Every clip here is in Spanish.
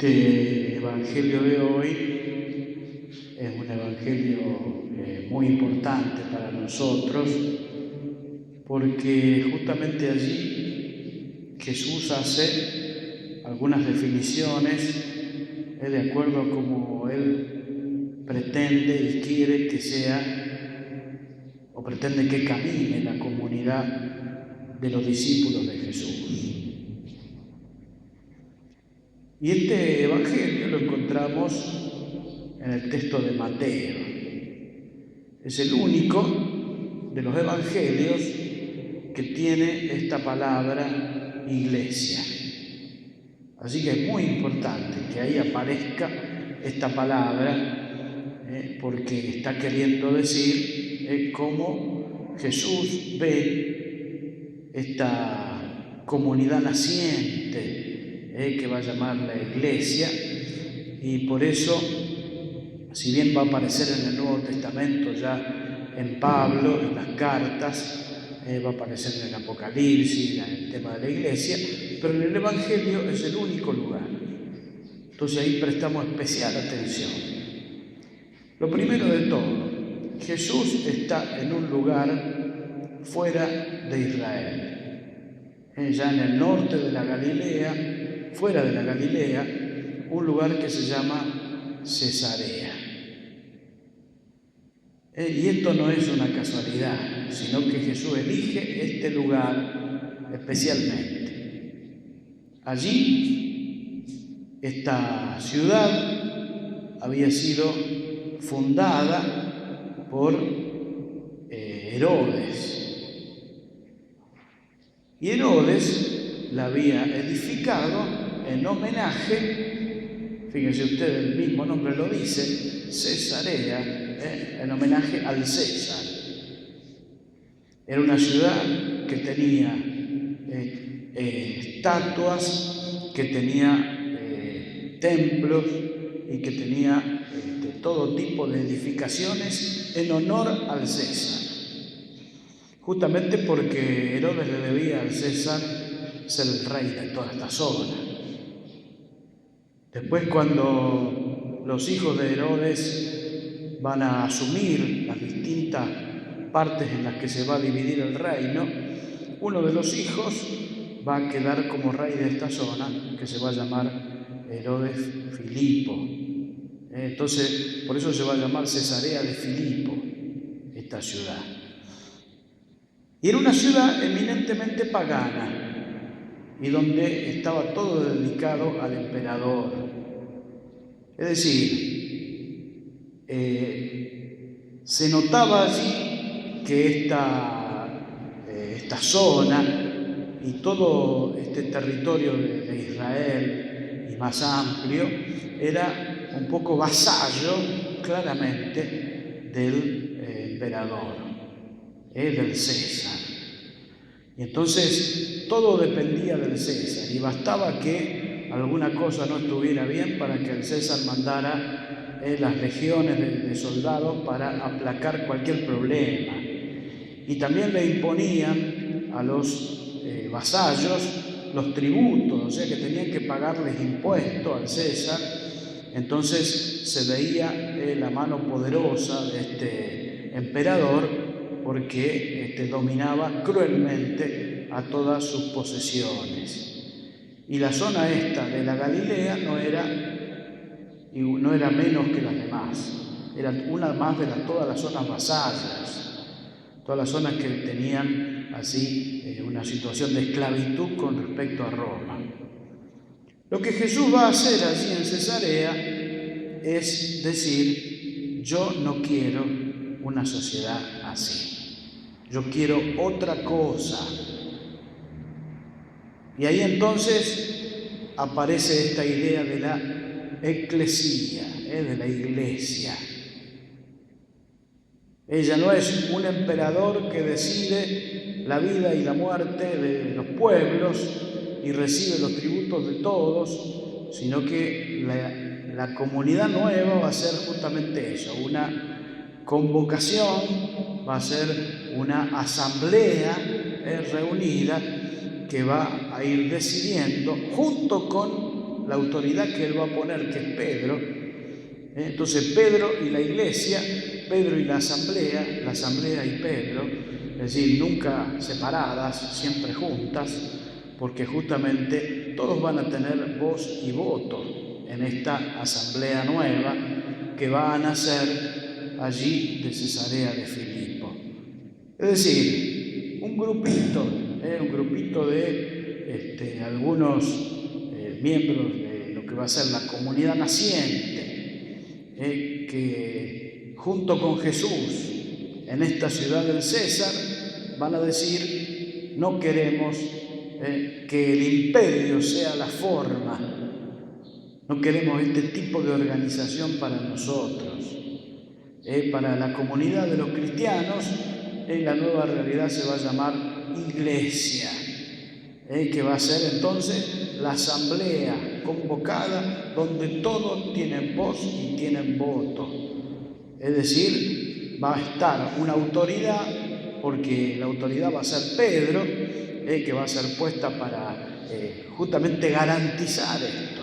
Este evangelio de hoy es un evangelio muy importante para nosotros porque justamente allí Jesús hace algunas definiciones de acuerdo a cómo Él pretende y quiere que sea o pretende que camine la comunidad de los discípulos de Jesús. Y este evangelio lo encontramos en el texto de Mateo. Es el único de los evangelios que tiene esta palabra iglesia. Así que es muy importante que ahí aparezca esta palabra porque está queriendo decir cómo Jesús ve esta comunidad naciente que va a llamar la iglesia, y por eso, si bien va a aparecer en el Nuevo Testamento ya en Pablo, en las cartas, va a aparecer en el Apocalipsis, en el tema de la iglesia, pero en el Evangelio es el único lugar. Entonces ahí prestamos especial atención. Lo primero de todo, Jesús está en un lugar fuera de Israel, ya en el norte de la Galilea, fuera de la Galilea, un lugar que se llama Cesarea. Y esto no es una casualidad, sino que Jesús elige este lugar especialmente. Allí, esta ciudad había sido fundada por Herodes. Y Herodes la había edificado en homenaje, fíjense ustedes, el mismo nombre lo dice, Cesarea, en homenaje al César. Era una ciudad que tenía estatuas, que tenía templos y que tenía todo tipo de edificaciones en honor al César. Justamente porque Herodes le debía al César ser el rey de toda esta zona. Después, cuando los hijos de Herodes van a asumir las distintas partes en las que se va a dividir el reino, uno de los hijos va a quedar como rey de esta zona, que se va a llamar Herodes Filipo. Entonces, por eso se va a llamar Cesarea de Filipo, esta ciudad. Y era una ciudad eminentemente pagana, y donde estaba todo dedicado al emperador. Es decir, se notaba allí que esta zona y todo este territorio de Israel y más amplio era un poco vasallo claramente del emperador, del César. Y entonces todo dependía del César y bastaba que alguna cosa no estuviera bien para que el César mandara las legiones de soldados para aplacar cualquier problema. Y también le imponían a los vasallos los tributos, o sea que tenían que pagarles impuestos al César. Entonces se veía la mano poderosa de este emperador porque dominaba cruelmente a todas sus posesiones. Y la zona esta de la Galilea no era menos que las demás, era una más de todas las zonas vasallas, todas las zonas que tenían así una situación de esclavitud con respecto a Roma. Lo que Jesús va a hacer allí en Cesarea es decir, yo no quiero una sociedad así. Yo quiero otra cosa. Y ahí entonces aparece esta idea de la eclesía, de la iglesia. Ella no es un emperador que decide la vida y la muerte de los pueblos y recibe los tributos de todos, sino que la comunidad nueva va a ser justamente eso, una convocación, va a ser una asamblea reunida que va a ir decidiendo junto con la autoridad que él va a poner, que es Pedro. Entonces Pedro y la iglesia, Pedro y la asamblea y Pedro, es decir, nunca separadas, siempre juntas, porque justamente todos van a tener voz y voto en esta asamblea nueva que va a nacer allí de Cesarea de Filipo. Es decir, un grupito de algunos miembros de lo que va a ser la comunidad naciente, que junto con Jesús en esta ciudad del César van a decir: no queremos que el imperio sea la forma, no queremos este tipo de organización para nosotros. Para la comunidad de los cristianos, la nueva realidad se va a llamar iglesia, que va a ser entonces la asamblea convocada donde todos tienen voz y tienen voto. Es decir, va a estar una autoridad, porque la autoridad va a ser Pedro, que va a ser puesta para justamente garantizar esto.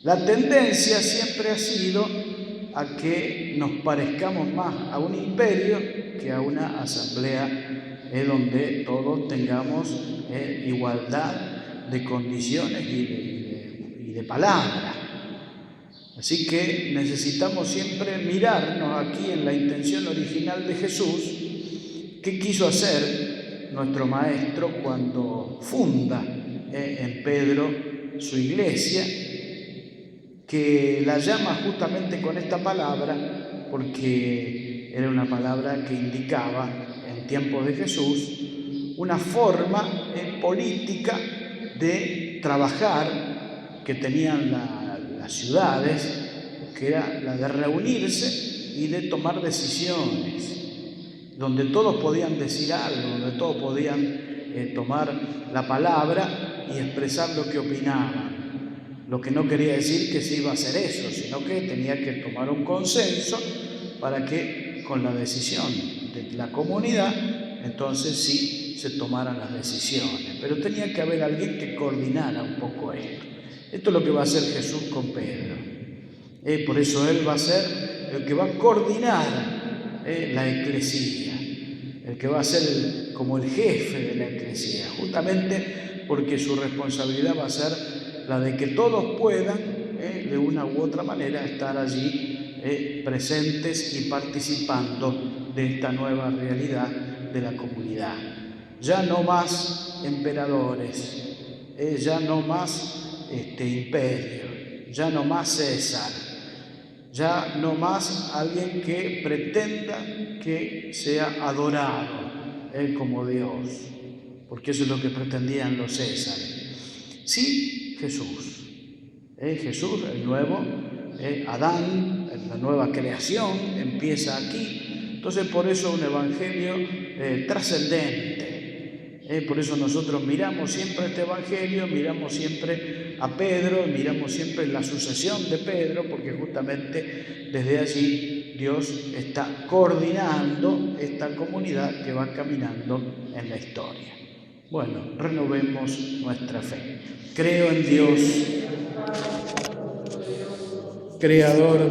La tendencia siempre ha sido a que nos parezcamos más a un imperio que a una asamblea donde todos tengamos igualdad de condiciones y de palabra. Así que necesitamos siempre mirarnos aquí en la intención original de Jesús. ¿Qué quiso hacer nuestro Maestro cuando funda en Pedro su iglesia? Que la llama justamente con esta palabra, porque era una palabra que indicaba en tiempos de Jesús una forma política de trabajar que tenían las ciudades, que era la de reunirse y de tomar decisiones, donde todos podían decir algo, donde todos podían tomar la palabra y expresar lo que opinaban. Lo que no quería decir que se iba a hacer eso, sino que tenía que tomar un consenso para que con la decisión de la comunidad, entonces sí se tomaran las decisiones. Pero tenía que haber alguien que coordinara un poco esto. Esto es lo que va a hacer Jesús con Pedro. Por eso Él va a ser el que va a coordinar la eclesía, el que va a ser como el jefe de la eclesía, justamente porque su responsabilidad va a ser la de que todos puedan, de una u otra manera, estar allí presentes y participando de esta nueva realidad de la comunidad. Ya no más emperadores, ya no más imperio, ya no más César, ya no más alguien que pretenda que sea adorado como Dios, porque eso es lo que pretendían los Césares. Sí, Jesús, Jesús, el nuevo Adán, la nueva creación, empieza aquí. Entonces, por eso un evangelio trascendente. Por eso nosotros miramos siempre este evangelio, miramos siempre a Pedro, miramos siempre la sucesión de Pedro, porque justamente desde allí Dios está coordinando esta comunidad que va caminando en la historia. Bueno, renovemos nuestra fe. Creo en Dios, creador